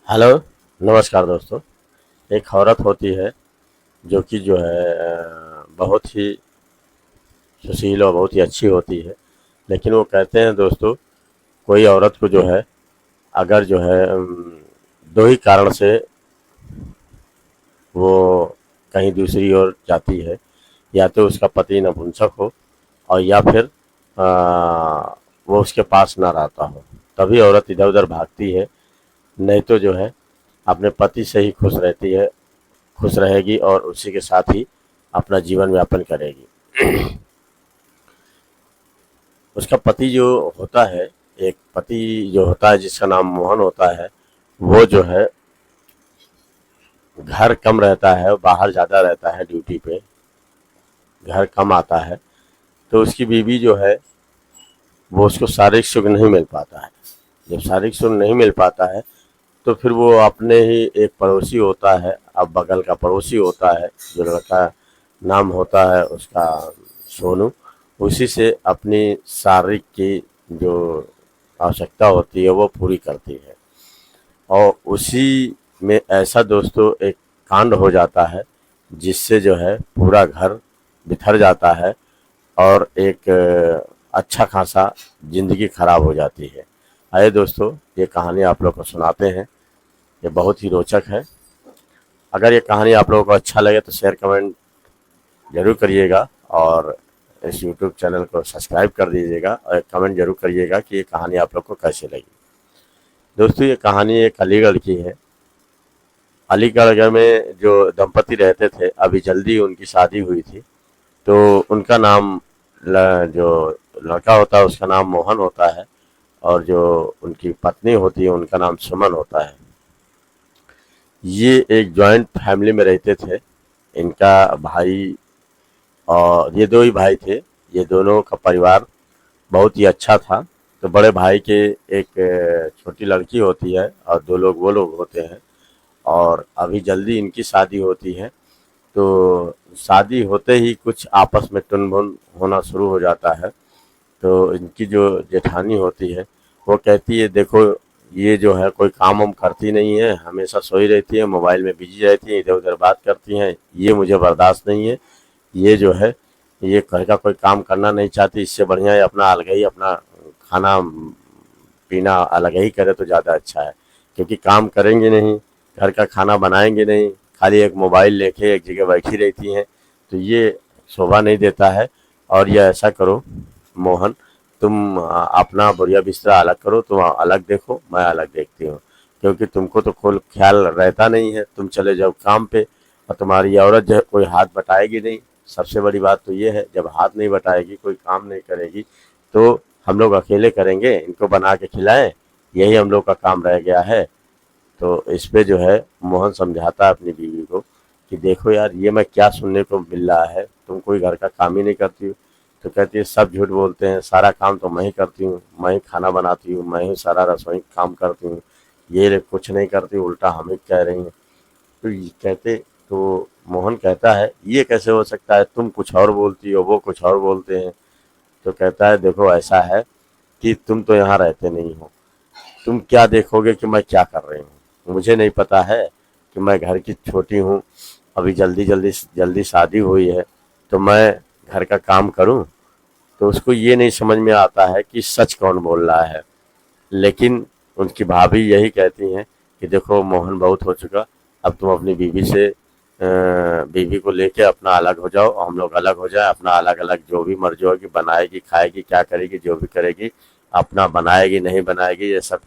Hello, नमस्कार दोस्तों। एक औरत होती है जो कि जो है बहुत ही सुशील और बहुत ही अच्छी होती है। लेकिन वो कहते हैं दोस्तों, कोई औरत को जो है अगर जो है दो ही कारण से वो कहीं दूसरी ओर जाती है। या तो उसका पति नपुंसक हो और या फिर वो उसके पास ना रहता हो, तभी औरत इधर उधर भागती है। नहीं तो जो है अपने पति से ही खुश रहती है, खुश रहेगी और उसी के साथ ही अपना जीवन यापन करेगी। उसका पति जो होता है, एक पति जो होता है जिसका नाम मोहन होता है, वो जो है घर कम रहता है, बाहर ज़्यादा रहता है ड्यूटी पे, घर कम आता है। तो उसकी बीवी जो है वो उसको शारीरिक सुख नहीं मिल पाता है। जब शारीरिक सुख नहीं मिल पाता है तो फिर वो अपने ही एक पड़ोसी होता है, अब बगल का पड़ोसी होता है, जो लड़का नाम होता है उसका सोनू, उसी से अपनी शारीरिक की जो आवश्यकता होती है वो पूरी करती है। और उसी में ऐसा दोस्तों एक कांड हो जाता है जिससे जो है पूरा घर बिखर जाता है और एक अच्छा खासा जिंदगी खराब हो जाती है। आइए दोस्तों, ये कहानी आप लोग को सुनाते हैं। ये बहुत ही रोचक है। अगर ये कहानी आप लोगों को अच्छा लगे तो शेयर कमेंट जरूर करिएगा और इस यूट्यूब चैनल को सब्सक्राइब कर दीजिएगा और एक कमेंट जरूर करिएगा कि ये कहानी आप लोग को कैसी लगी। दोस्तों, ये कहानी एक अलीगढ़ की है। अलीगढ़ में जो दंपति रहते थे, अभी जल्दी उनकी शादी हुई थी। तो उनका नाम जो लड़का होता है उसका नाम मोहन होता है और जो उनकी पत्नी होती है उनका नाम सुमन होता है। ये एक जॉइंट फैमिली में रहते थे। इनका भाई और ये दो ही भाई थे। ये दोनों का परिवार बहुत ही अच्छा था। तो बड़े भाई के एक छोटी लड़की होती है और दो लोग वो लोग होते हैं। और अभी जल्दी इनकी शादी होती है। तो शादी होते ही कुछ आपस में टुनमुन होना शुरू हो जाता है। तो इनकी जो जेठानी होती है वो कहती है, देखो ये जो है कोई काम वाम करती नहीं है, हमेशा सोई रहती है, मोबाइल में बिजी रहती है, इधर उधर बात करती हैं, ये मुझे बर्दाश्त नहीं है। ये जो है ये घर का कोई काम करना नहीं चाहती। इससे बढ़िया है अपना अलग ही अपना खाना पीना अलग ही करे तो ज़्यादा अच्छा है। क्योंकि काम करेंगे नहीं, घर का खाना बनाएंगे नहीं, खाली एक मोबाइल लेके एक जगह बैठी रहती हैं, तो ये शोभा नहीं देता है। और ये ऐसा करो मोहन, तुम अपना बढ़िया बिस्तरा अलग करो, तुम अलग देखो, मैं अलग देखती हूँ। क्योंकि तुमको तो कोई ख्याल रहता नहीं है, तुम चले जाओ काम पे और तुम्हारी औरत जो है कोई हाथ बटाएगी नहीं। सबसे बड़ी बात तो ये है, जब हाथ नहीं बटाएगी, कोई काम नहीं करेगी, तो हम लोग अकेले करेंगे, इनको बना के खिलाएं, यही हम लोग का काम रह गया है। तो इस पे जो है मोहन समझाता है अपनी बीवी को कि देखो यार, ये मैं क्या सुनने को मिल रहा है, तुम कोई घर का काम ही नहीं करती हो। तो कहती है, सब झूठ बोलते हैं, सारा काम तो मैं ही करती हूँ, मैं ही खाना बनाती हूँ, मैं ही सारा रसोई काम करती हूँ, ये कुछ नहीं करती, उल्टा हम ही कह रही हैं। तो ये कहते तो मोहन कहता है, ये कैसे हो सकता है, तुम कुछ और बोलती हो, वो कुछ और बोलते हैं। तो कहता है, देखो ऐसा है कि तुम तो यहाँ रहते नहीं हो, तुम क्या देखोगे कि मैं क्या कर रही हूँ। मुझे नहीं पता है कि मैं घर की छोटी हूँ, अभी जल्दी जल्दी जल्दी शादी हुई है, तो मैं घर का काम करूँ। तो उसको ये नहीं समझ में आता है कि सच कौन बोल रहा है। लेकिन उनकी भाभी यही कहती हैं कि देखो मोहन, बहुत हो चुका, अब तुम अपनी बीवी से बीवी को लेके अपना अलग हो जाओ और हम लोग अलग हो जाए, अपना अलग अलग जो भी मर्जी होगी, बनाएगी खाएगी क्या करेगी जो भी करेगी, अपना बनाएगी नहीं बनाएगी, ये सब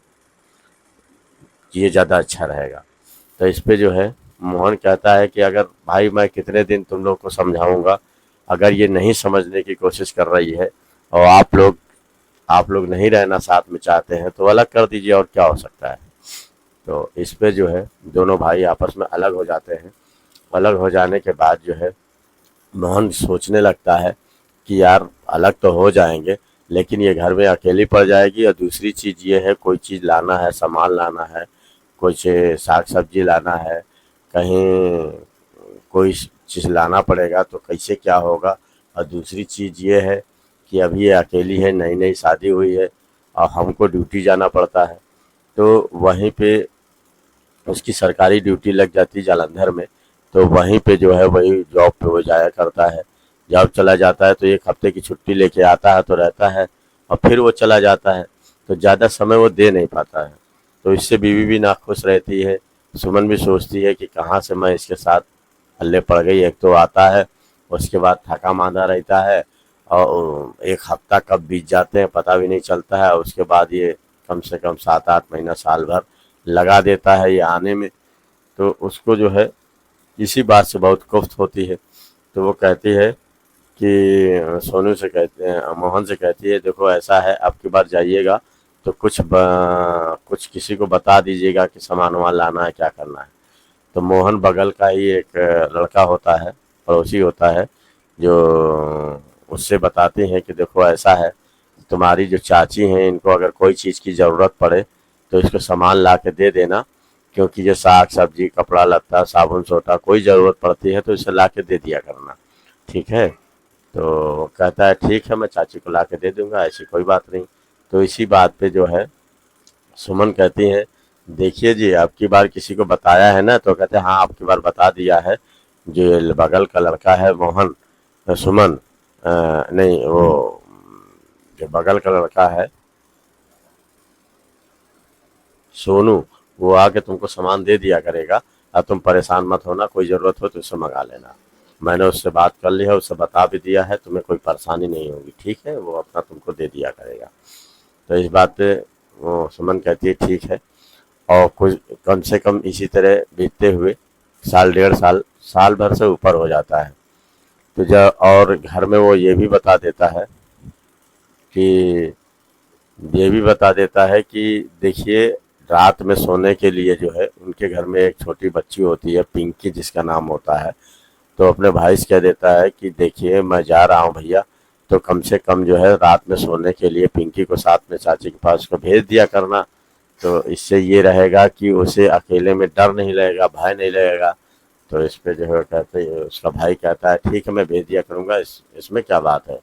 ये ज़्यादा अच्छा रहेगा। तो इस पे जो है मोहन कहता है कि अगर भाई मैं कितने दिन तुम लोग को समझाऊंगा, अगर ये नहीं समझने की कोशिश कर रही है और आप लोग नहीं रहना साथ में चाहते हैं तो अलग कर दीजिए, और क्या हो सकता है। तो इस पे जो है दोनों भाई आपस में अलग हो जाते हैं। अलग हो जाने के बाद जो है मोहन सोचने लगता है कि यार अलग तो हो जाएंगे, लेकिन ये घर में अकेली पड़ जाएगी। और दूसरी चीज़ ये है, कोई चीज़ लाना है, सामान लाना है, कुछ साग सब्जी लाना है, कहीं कोई चीज़ लाना पड़ेगा तो कैसे क्या होगा। और दूसरी चीज़ ये है कि अभी ये अकेली है, नई नई शादी हुई है और हमको ड्यूटी जाना पड़ता है। तो वहीं पे उसकी सरकारी ड्यूटी लग जाती जालंधर में, तो वहीं पे जो है वही जॉब पे वो जाया करता है। जॉब चला जाता है तो 1 हफ्ते की छुट्टी लेके आता है तो रहता है और फिर वो चला जाता है, तो ज़्यादा समय वो दे नहीं पाता है। तो इससे बीवी भी नाखुश रहती है। सुमन भी सोचती है कि कहाँ से मैं इसके साथ हल्ले पड़ गई। एक तो आता है, उसके बाद थका मांदा रहता है और 1 हफ्ता कब बीत जाते हैं पता भी नहीं चलता है। उसके बाद ये कम से कम 7-8 महीना साल भर लगा देता है ये आने में। तो उसको जो है इसी बात से बहुत कुफ्त होती है। तो वो कहती है कि सोनू से कहते हैं, मोहन से कहती है, देखो ऐसा है अब की बार जाइएगा तो कुछ किसी को बता दीजिएगा कि सामान वामान लाना है, क्या करना है। तो मोहन बगल का ही एक लड़का होता है, पड़ोसी होता है, जो उससे बताते हैं कि देखो ऐसा है, तुम्हारी जो चाची हैं इनको अगर कोई चीज़ की ज़रूरत पड़े तो इसको सामान ला के दे देना, क्योंकि जो साग सब्जी कपड़ा लत्ता साबुन सोटा कोई ज़रूरत पड़ती है तो इसे ला के दे दिया करना, ठीक है। तो कहता है ठीक है, मैं चाची को ला के दे दूंगा, ऐसी कोई बात नहीं। तो इसी बात पे जो है सुमन कहती हैं, देखिए जी अब की बार किसी को बताया है ना? तो कहते हैं हाँ अब की बार बता दिया है। जो ये बगल का लड़का है मोहन, सुमन, नहीं वो जो बगल का लड़का है सोनू, वो आके तुमको सामान दे दिया करेगा। अब तुम परेशान मत होना, कोई ज़रूरत हो तो उससे मंगा लेना। मैंने उससे बात कर ली है, उससे बता भी दिया है, तुम्हें कोई परेशानी नहीं होगी, ठीक है, वो अपना तुमको दे दिया करेगा। तो इस बात पे वो सुमन कहती है ठीक है। और कुछ कम से कम इसी तरह बीतते हुए साल 1.5 साल, साल भर से ऊपर हो जाता है। तो जब और घर में वो कि ये भी बता देता है कि देखिए रात में सोने के लिए जो है उनके घर में एक छोटी बच्ची होती है पिंकी जिसका नाम होता है। तो अपने भाई से कह देता है कि देखिए मैं जा रहा हूँ भैया, तो कम से कम जो है रात में सोने के लिए पिंकी को साथ में चाची के पास उसको भेज दिया करना। तो इससे ये रहेगा कि उसे अकेले में डर नहीं लगेगा, भय नहीं लगेगा। तो इस पे जो है कहते उसका भाई कहता है ठीक है मैं भेज दिया करूँगा, इसमें क्या बात है,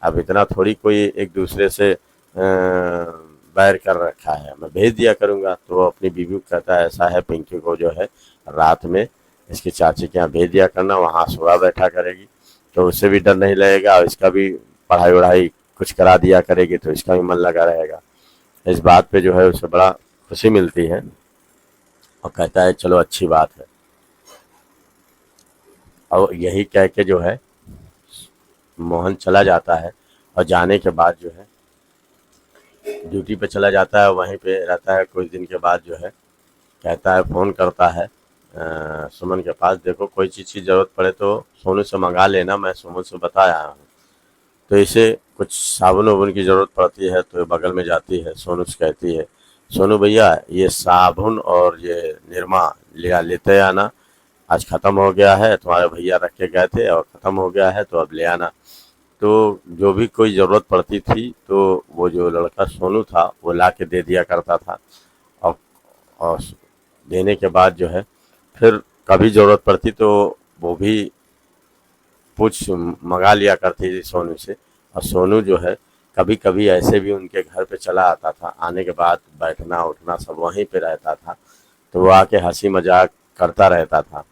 अब इतना थोड़ी कोई एक दूसरे से बैर कर रखा है, मैं भेज दिया करूँगा। तो वो अपनी बीवी को कहता है ऐसा है पिंकी को जो है रात में इसकी चाची के यहाँ भेज दिया करना, वहाँ सुबह बैठा करेगी तो उससे भी डर नहीं लगेगा और इसका भी पढ़ाई वढ़ाई कुछ करा दिया करेगी तो इसका भी मन लगा रहेगा। इस बात पे जो है उसे बड़ा खुशी मिलती है और कहता है चलो अच्छी बात है। और यही कह के जो है मोहन चला जाता है और जाने के बाद जो है ड्यूटी पे चला जाता है, वहीं पे रहता है। कुछ दिन के बाद जो है कहता है, फ़ोन करता है सुमन के पास, देखो कोई चीज़ की ज़रूरत पड़े तो सोनू से मंगा लेना, मैं सुमन से बताया हूँ। तो इसे कुछ साबुन वाबुन की ज़रूरत पड़ती है तो बगल में जाती है, सोनू से कहती है सोनू भैया ये साबुन और ये निरमा लेते आना, आज ख़त्म हो गया है, तुम्हारे भैया रख के गए थे और ख़त्म हो गया है तो अब ले आना। तो जो भी कोई ज़रूरत पड़ती थी तो वो जो लड़का सोनू था वो ला के दे दिया करता था। और और देने के बाद जो है फिर कभी ज़रूरत पड़ती तो वो भी कुछ मंगा लिया करती थी सोनू से। और सोनू जो है कभी कभी ऐसे भी उनके घर पे चला आता था, आने के बाद बैठना उठना सब वहीं पे रहता था। तो वो आके हंसी मजाक करता रहता था,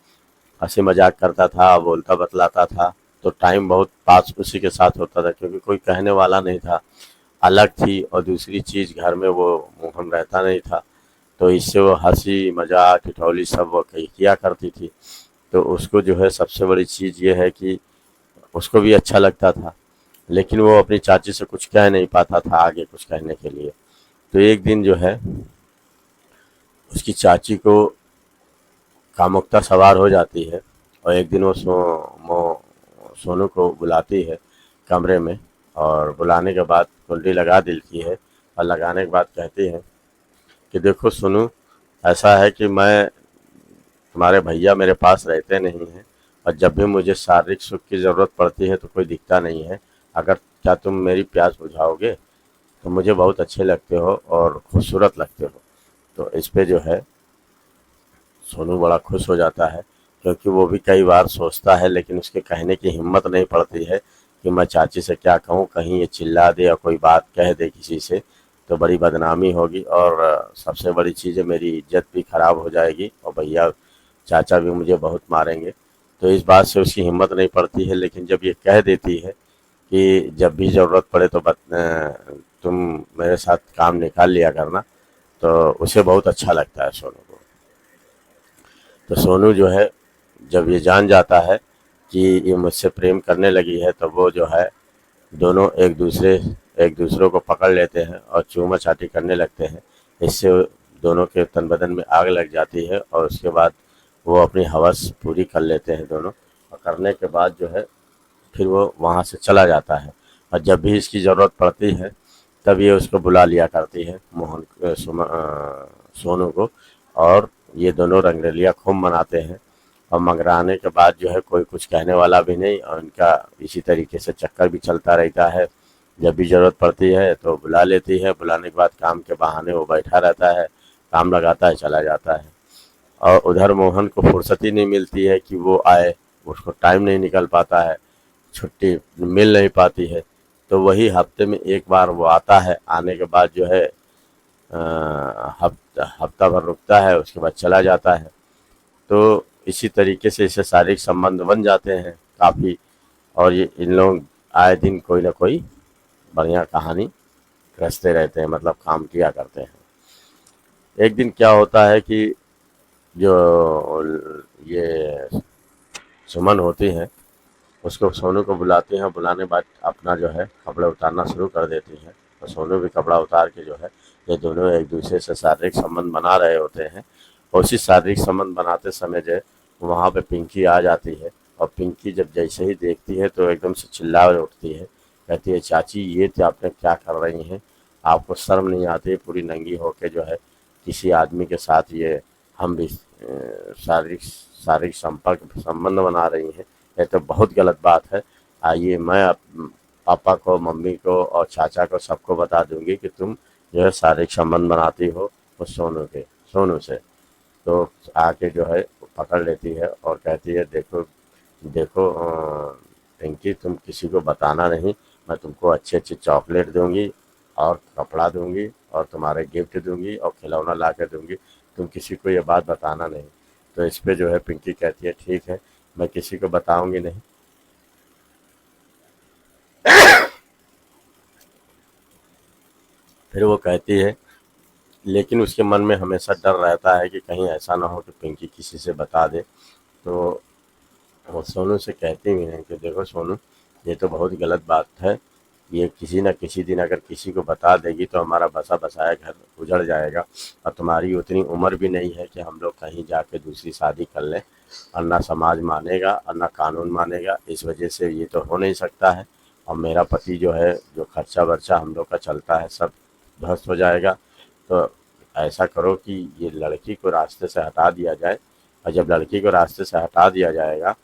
हंसी मजाक करता था, बोलता बतलाता था। तो टाइम बहुत पास उसी के साथ होता था क्योंकि कोई कहने वाला नहीं था, अलग थी। और दूसरी चीज़ घर में वो मोहन रहता नहीं था, तो इससे वो हंसी मजाक ठिठौली सब वो किया करती थी। तो उसको जो है सबसे बड़ी चीज़ ये है कि उसको भी अच्छा लगता था, लेकिन वो अपनी चाची से कुछ कह नहीं पाता था आगे कुछ कहने के लिए। तो एक दिन जो है उसकी चाची को कामुकता सवार हो जाती है और एक दिन वो सोनू को बुलाती है कमरे में और बुलाने के बाद कुंडी लगा देती है और लगाने के बाद कहती है कि देखो सोनू, ऐसा है कि मैं तुम्हारे भैया मेरे पास रहते नहीं हैं और जब भी मुझे शारीरिक सुख की ज़रूरत पड़ती है तो कोई दिखता नहीं है। अगर क्या तुम मेरी प्यास बुझाओगे तो मुझे बहुत अच्छे लगते हो और खूबसूरत लगते हो। तो इस पे जो है सोनू बड़ा खुश हो जाता है क्योंकि वो भी कई बार सोचता है लेकिन उसके कहने की हिम्मत नहीं पड़ती है कि मैं चाची से क्या कहूँ, कहीं ये चिल्ला दे या कोई बात कह दे किसी से तो बड़ी बदनामी होगी और सबसे बड़ी चीज़ है मेरी इज्जत भी खराब हो जाएगी और भैया चाचा भी मुझे बहुत मारेंगे। तो इस बात से उसकी हिम्मत नहीं पड़ती है, लेकिन जब ये कह देती है कि जब भी ज़रूरत पड़े तो तुम मेरे साथ काम निकाल लिया करना, तो उसे बहुत अच्छा लगता है सोनू को। तो सोनू जो है जब ये जान जाता है कि ये मुझसे प्रेम करने लगी है, तो वो जो है दोनों एक दूसरे को पकड़ लेते हैं और चूमा चाटी करने लगते हैं। इससे दोनों के तन बदन में आग लग जाती है और उसके बाद वो अपनी हवस पूरी कर लेते हैं दोनों, और करने के बाद जो है फिर वो वहाँ से चला जाता है। और जब भी इसकी ज़रूरत पड़ती है तब ये उसको बुला लिया करती है सोनू को, और ये दोनों रंगरेलिया खूब मनाते हैं। और मंगराने के बाद जो है कोई कुछ कहने वाला भी नहीं, और इनका इसी तरीके से चक्कर भी चलता रहता है। जब भी ज़रूरत पड़ती है तो बुला लेती है, बुलाने के बाद काम के बहाने वो बैठा रहता है, काम लगाता है, चला जाता है। और उधर मोहन को फुर्सत ही नहीं मिलती है कि वो आए, उसको टाइम नहीं निकल पाता है, छुट्टी मिल नहीं पाती है। तो वही हफ्ते में एक बार वो आता है, आने के बाद जो है हफ्ता भर रुकता है, उसके बाद चला जाता है। तो इसी तरीके से इससे शारीरिक संबंध बन जाते हैं काफ़ी, और ये इन लोग आए दिन कोई ना कोई बढ़िया कहानी रचते रहते हैं, मतलब काम किया करते हैं। एक दिन क्या होता है कि जो ये सुमन होती हैं उसको सोनू को बुलाती हैं, बुलाने के बाद अपना जो है कपड़े उतारना शुरू कर देती हैं, और सोनू भी कपड़ा उतार के जो है ये दोनों एक दूसरे से शारीरिक संबंध बना रहे होते हैं। और उसी शारीरिक संबंध बनाते समय जो है वहाँ पे पिंकी आ जाती है, और पिंकी जब जैसे ही देखती है तो एकदम से चिल्ला उठती है, कहती है चाची ये तो आपने क्या कर रही हैं, आपको शर्म नहीं आती, पूरी नंगी होके जो है किसी आदमी के साथ ये हम भी शारीरिक शारीरिक संबंध बना रही हैं, ये तो बहुत गलत बात है। आइए मैं पापा को, मम्मी को और चाचा को सबको बता दूंगी कि तुम जो है शारीरिक संबंध बनाती हो उस सोनू से। तो आके जो है पकड़ लेती है और कहती है देखो देखो पिंकी, तुम किसी को बताना नहीं, मैं तुमको अच्छे अच्छे चॉकलेट दूंगी और कपड़ा दूंगी और तुम्हारे गिफ्ट दूंगी और खिलौना ला कर दूंगी, तुम किसी को ये बात बताना नहीं। तो इस पे जो है पिंकी कहती है ठीक है, मैं किसी को बताऊंगी नहीं। फिर वो कहती है, लेकिन उसके मन में हमेशा डर रहता है कि कहीं ऐसा ना हो कि पिंकी किसी से बता दे। तो वो सोनू से कहती भी हैं कि देखो सोनू, ये तो बहुत गलत बात है, ये किसी न किसी दिन अगर किसी को बता देगी तो हमारा बसा बसाया घर उजड़ जाएगा, और तुम्हारी उतनी उम्र भी नहीं है कि हम लोग कहीं जाके दूसरी शादी कर लें, और ना समाज मानेगा और ना कानून मानेगा, इस वजह से ये तो हो नहीं सकता है। और मेरा पति जो है, जो खर्चा वर्चा हम लोग का चलता है, सब ध्वस्त हो जाएगा। तो ऐसा करो कि ये लड़की को रास्ते से हटा दिया जाए, और जब लड़की को रास्ते से हटा दिया जाएगा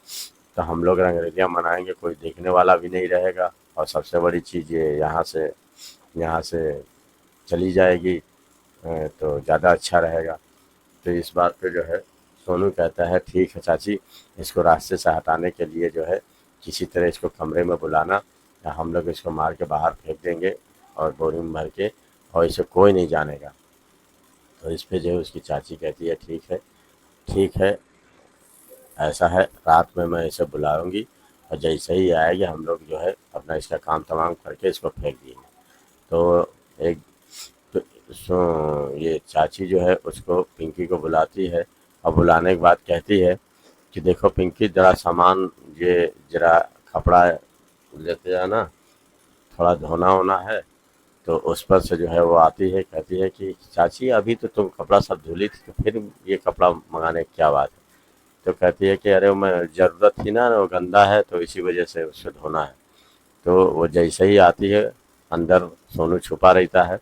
तो हम लोग रंगरेलियाँ मनाएंगे, कोई देखने वाला भी नहीं रहेगा, और सबसे बड़ी चीज़ ये यहाँ से चली जाएगी तो ज़्यादा अच्छा रहेगा। तो इस बात पे जो है सोनू कहता है ठीक है चाची, इसको रास्ते से हटाने के लिए जो है किसी तरह इसको कमरे में बुलाना, या हम लोग इसको मार के बाहर फेंक देंगे और बोरी में भर के, और इसे कोई नहीं जानेगा। तो इस पे जो है उसकी चाची कहती है ठीक है, ऐसा है, रात में मैं इसे बुलाऊंगी, और जैसे ही आएगी हम लोग जो है अपना इसका काम तमाम करके इसको फेंक देंगे। तो एक ये चाची जो है उसको पिंकी को बुलाती है, और बुलाने के बाद कहती है कि देखो पिंकी, ज़रा सामान ये ज़रा कपड़ा लेते जाना, थोड़ा धोना होना है। तो उस पर से जो है वो आती है, कहती है कि चाची अभी तो तुम कपड़ा सब धुली थी, तो फिर ये कपड़ा मंगाने की क्या बात है। तो कहती है कि अरे मैं ज़रूरत थी ना, वो गंदा है तो इसी वजह से उसे धोना है। तो वो जैसे ही आती है, अंदर सोनू छुपा रहता है,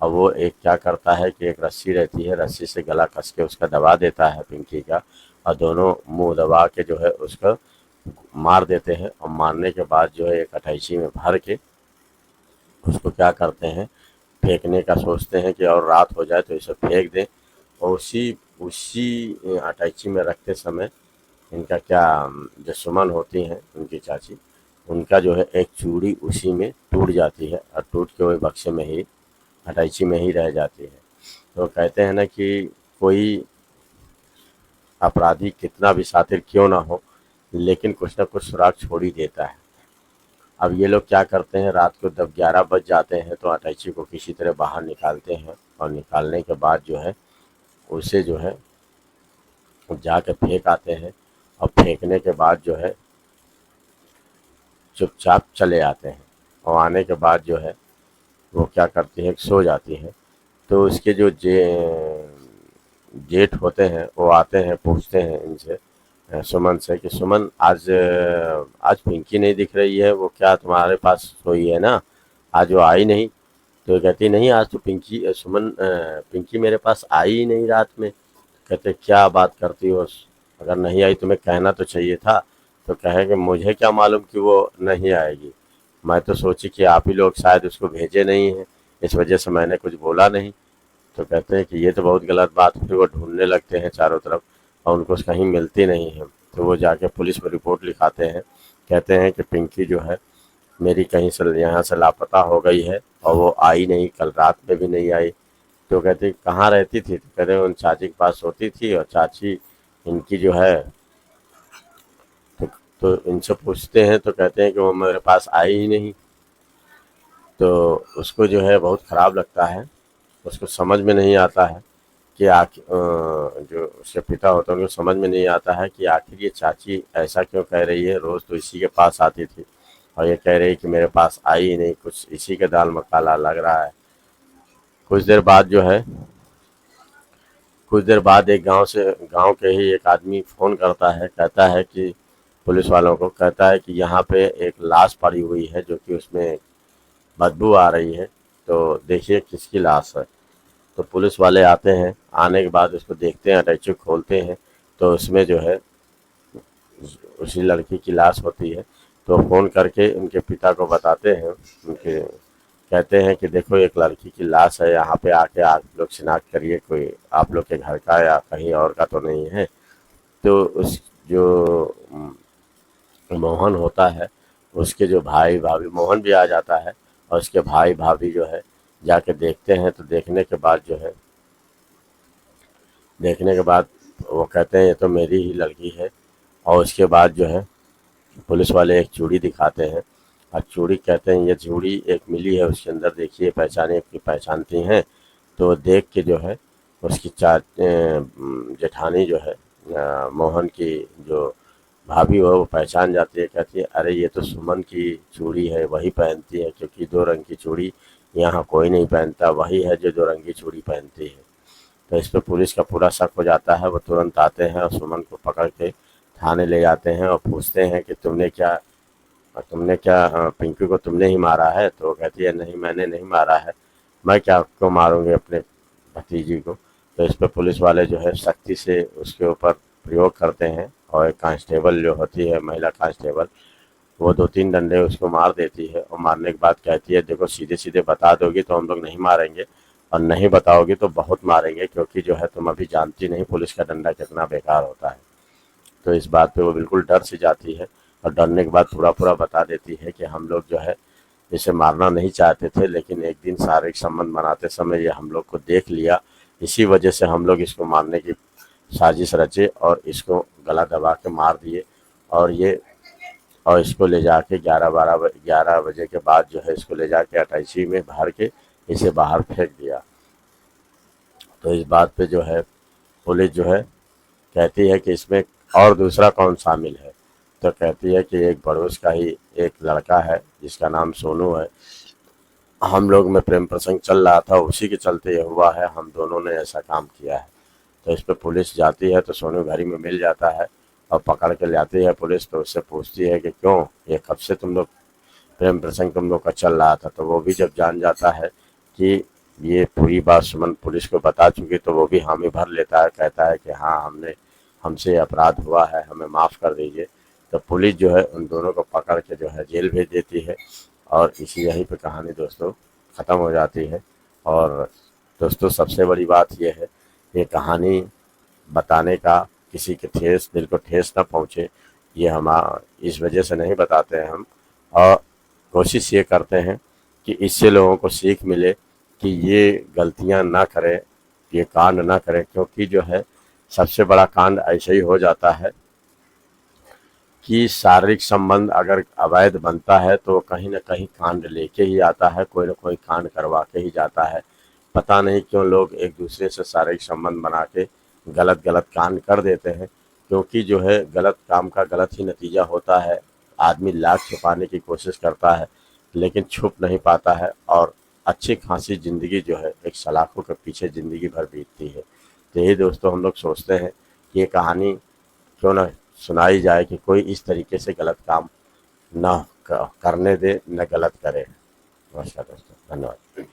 और वो एक क्या करता है कि एक रस्सी रहती है, रस्सी से गला कस के उसका दबा देता है पिंकी का, और दोनों मुंह दबा के जो है उसको मार देते हैं। और मारने के बाद जो है एक अटैची में भर के उसको क्या करते हैं, फेंकने का सोचते हैं कि और रात हो जाए तो इसे फेंक दें। और उसी उसी अटैची में रखते समय इनका क्या, जो सुमन होती हैं उनकी चाची, उनका जो है एक चूड़ी उसी में टूट जाती है, और टूट के वही बक्से में ही अटैची में ही रह जाती है। तो कहते हैं ना कि कोई अपराधी कितना भी शातिर क्यों ना हो, लेकिन कुछ ना कुछ सुराग छोड़ ही देता है। अब ये लोग क्या करते हैं, रात को जब 11 बज जाते हैं तो अटैची को किसी तरह बाहर निकालते हैं, और निकालने के बाद जो है उसे जो है जाके फेंक आते हैं, और फेंकने के बाद जो है चुपचाप चले आते हैं। और आने के बाद जो है वो क्या करती है, सो जाती है। तो उसके जो जेठ होते हैं वो आते हैं, पूछते हैं इनसे, सुमन से, कि सुमन आज पिंकी नहीं दिख रही है, वो क्या तुम्हारे पास सोई है ना, आज वो आई नहीं? तो ये कहती नहीं, आज तो पिंकी मेरे पास आई ही नहीं रात में। कहते क्या बात करती हो, अगर नहीं आई तुम्हें कहना तो चाहिए था। तो कहे कि मुझे क्या मालूम कि वो नहीं आएगी, मैं तो सोची कि आप ही लोग शायद उसको भेजे नहीं हैं, इस वजह से मैंने कुछ बोला नहीं। तो कहते हैं कि ये तो बहुत गलत बात। फिर वो ढूंढने लगते हैं चारों तरफ, और उनको कहीं मिलती नहीं है। तो वो जाके पुलिस में रिपोर्ट लिखाते हैं, कहते हैं कि पिंकी जो है मेरी कहीं से यहाँ से लापता हो गई है, और वो आई नहीं, कल रात में भी नहीं आई। तो कहते कहाँ रहती थी? तो कहते उन चाची के पास होती थी, और चाची इनकी जो है, तो, तो इनसे पूछते हैं तो कहते हैं कि वो मेरे पास आई ही नहीं। तो उसको जो है बहुत ख़राब लगता है, उसको समझ में नहीं आता है कि जो उसके पिता होते हैं उनको समझ में नहीं आता है कि आखिर ये चाची ऐसा क्यों कह रही है, रोज़ तो इसी के पास आती थी, और ये कह रही है कि मेरे पास आई ही नहीं, कुछ इसी के दाल में काला लग रहा है। कुछ देर बाद जो है कुछ देर बाद एक गांव के ही एक आदमी फ़ोन करता है, कहता है कि पुलिस वालों को, कहता है कि यहाँ पे एक लाश पड़ी हुई है जो कि उसमें बदबू आ रही है, तो देखिए किसकी लाश है। तो पुलिस वाले आते हैं, आने के बाद उसको देखते हैं, अटैची खोलते हैं, तो उसमें जो है उसी लड़की की लाश होती है। तो फ़ोन करके उनके पिता को बताते हैं, उनके कहते हैं कि देखो एक लड़की की लाश है, यहाँ पे आके आप लोग शिनाख्त करिए, कोई आप लोग के घर का या कहीं और का तो नहीं है। तो उस जो मोहन होता है, उसके जो भाई भाभी, मोहन भी आ जाता है, और उसके भाई भाभी जो है जाके देखते हैं। तो देखने के बाद वो कहते हैं ये तो मेरी ही लड़की है। और उसके बाद जो है पुलिस वाले एक चूड़ी दिखाते हैं, और चूड़ी कहते हैं ये चूड़ी एक मिली है, उसके अंदर देखिए पहचानती हैं। तो देख के जो है उसकी जेठानी जो है, मोहन की जो भाभी हो, वो पहचान जाती है, कहती है अरे ये तो सुमन की चूड़ी है, वही पहनती है, क्योंकि दो रंग की चूड़ी यहाँ कोई नहीं पहनता, वही है जो दो रंगी चूड़ी पहनती है। तो इस पर पुलिस का पूरा शक हो जाता है, वो तुरंत आते हैं और सुमन को पकड़ के थाने ले जाते हैं, और पूछते हैं कि पिंकी को तुमने ही मारा है? तो वो कहती है नहीं, मैंने नहीं मारा है, मैं क्या क्यों मारूंगी अपने भतीजी को। तो इस पर पुलिस वाले जो है सख्ती से उसके ऊपर प्रयोग करते हैं, और एक कांस्टेबल जो होती है, महिला कांस्टेबल, वो 2-3 डंडे उसको मार देती है, और मारने के बाद कहती है देखो सीधे सीधे बता दोगी तो हम लोग नहीं मारेंगे, और नहीं बताओगी तो बहुत मारेंगे, क्योंकि जो है तुम अभी जानती नहीं पुलिस का डंडा कितना बेकार होता है। तो इस बात पे वो बिल्कुल डर सी जाती है, और डरने के बाद पूरा पूरा बता देती है कि हम लोग जो है इसे मारना नहीं चाहते थे, लेकिन एक दिन शारीरिक संबंध बनाते समय ये हम लोग को देख लिया, इसी वजह से हम लोग इसको मारने की साजिश रचे और इसको गला दबा के मार दिए। और इसको ले जाके 11 बजे के बाद जो है इसको ले जाके अटैची में भर के इसे बाहर फेंक दिया। तो इस बात पे जो है पुलिस जो है कहती है कि इसमें और दूसरा कौन शामिल है? तो कहती है कि एक पड़ोस का ही एक लड़का है जिसका नाम सोनू है, हम लोग में प्रेम प्रसंग चल रहा था, उसी के चलते ये हुआ है, हम दोनों ने ऐसा काम किया है। तो इस पर पुलिस जाती है, तो सोनू घर ही में मिल जाता है, और पकड़ के ले आती है पुलिस। तो उससे पूछती है कि क्यों, ये कब से तुम लोग प्रेम प्रसंग तुम लोग का चल रहा था? तो वो भी जब जान जाता है कि ये पूरी बात सुमन पुलिस को बता चुकी, तो वो भी हामी भर लेता है, कहता है कि हाँ हमसे अपराध हुआ है, हमें माफ़ कर दीजिए। तो पुलिस जो है उन दोनों को पकड़ के जो है जेल भेज देती है, और यहीं पे कहानी दोस्तों ख़त्म हो जाती है। और दोस्तों सबसे बड़ी बात यह है, ये कहानी बताने का किसी के दिल को ठेस न पहुँचे, ये हम इस वजह से नहीं बताते हैं हम, और कोशिश ये करते हैं कि इससे लोगों को सीख मिले कि ये गलतियां ना करें, ये कांड ना करें, क्योंकि जो है सबसे बड़ा कांड ऐसे ही हो जाता है कि शारीरिक संबंध अगर अवैध बनता है तो कहीं न कहीं कांड लेके ही आता है, कोई न कोई कांड करवा के ही जाता है। पता नहीं क्यों लोग एक दूसरे से शारीरिक संबंध बना के गलत कांड कर देते हैं, क्योंकि जो है गलत काम का गलत ही नतीजा होता है। आदमी लाख छुपाने की कोशिश करता है लेकिन छुप नहीं पाता है, और अच्छी खासी ज़िंदगी जो है एक सलाखों के पीछे ज़िंदगी भर बीतती है। तो यही दोस्तों हम लोग सोचते हैं कि ये कहानी क्यों ना सुनाई जाए कि कोई इस तरीके से गलत काम ना करने दे, न गलत करे। नमस्कार दोस्तों, धन्यवाद।